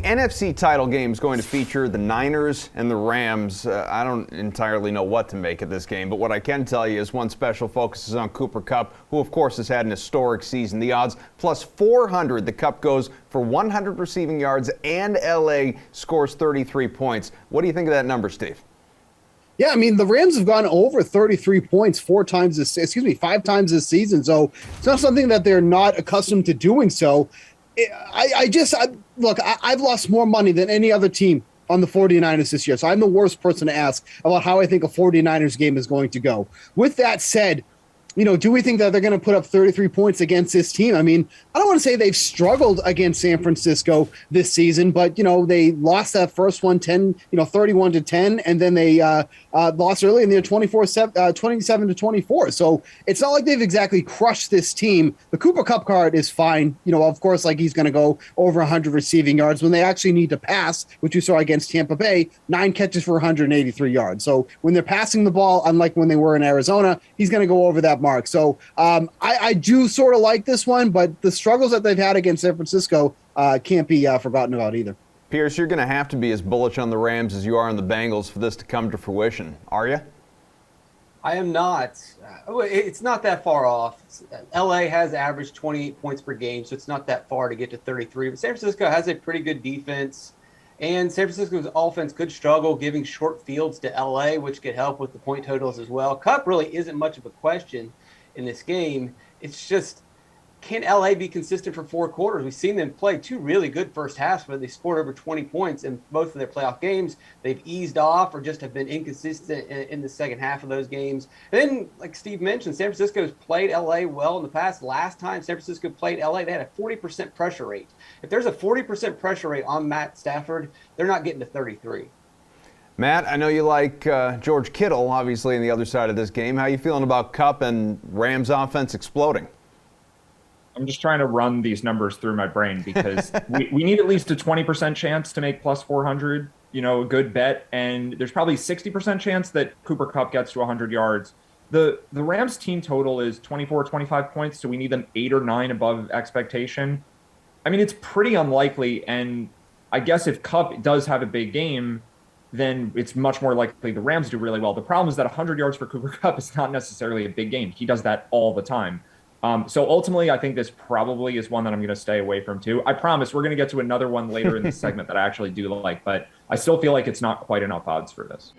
NFC title game is going to feature the Niners and the Rams. I don't entirely know what to make of this game, but what I can tell you is one special focuses on Cooper Kupp, who of course has had an historic season. The odds plus 400. The Kupp goes for 100 receiving yards and LA scores 33 points. What do you think of that number, Steve? Yeah, I mean, the Rams have gone over 33 points 5 times this season. So it's not something that they're not accustomed to doing. So I've lost more money than any other team on the 49ers this year. So I'm the worst person to ask about how I think a 49ers game is going to go. With that said, do we think that they're going to put up 33 points against this team? I mean, I don't want to say they've struggled against San Francisco this season, but, they lost that first one 31-10, and then they lost early in their 27-24. So it's not like they've exactly crushed this team. The Cooper Kupp card is fine. Of course, like he's going to go over 100 receiving yards when they actually need to pass, which you saw against Tampa Bay, 9 catches for 183 yards. So when they're passing the ball, unlike when they were in Arizona, he's going to go over that mark. So I do sort of like this one, but the struggles that they've had against San Francisco can't be forgotten about either. Pearce, you're going to have to be as bullish on the Rams as you are on the Bengals for this to come to fruition, are you? I am not. It's not that far off. LA has averaged 28 points per game, so it's not that far to get to 33. But San Francisco has a pretty good defense. And San Francisco's offense could struggle giving short fields to LA, which could help with the point totals as well. Kupp really isn't much of a question in this game. It's just, can LA be consistent for 4 quarters? We've seen them play 2 really good first halves where they scored over 20 points in both of their playoff games. They've eased off or just have been inconsistent in the second half of those games. And then, like Steve mentioned, San Francisco's played LA well in the past. Last time San Francisco played LA, they had a 40% pressure rate. If there's a 40% pressure rate on Matt Stafford, they're not getting to 33. Matt, I know you like George Kittle, obviously, on the other side of this game. How are you feeling about Kupp and Rams offense exploding? I'm just trying to run these numbers through my brain because we need at least a 20% chance to make plus 400, a good bet. And there's probably 60% chance that Cooper Kupp gets to 100 yards. The Rams team total is 25 points, so we need them 8 or 9 above expectation. I mean, it's pretty unlikely. And I guess if Kupp does have a big game, then it's much more likely the Rams do really well. The problem is that 100 yards for Cooper Kupp is not necessarily a big game. He does that all the time. So ultimately, I think this probably is one that I'm going to stay away from too. I promise we're going to get to another one later in this segment that I actually do like, but I still feel like it's not quite enough odds for this.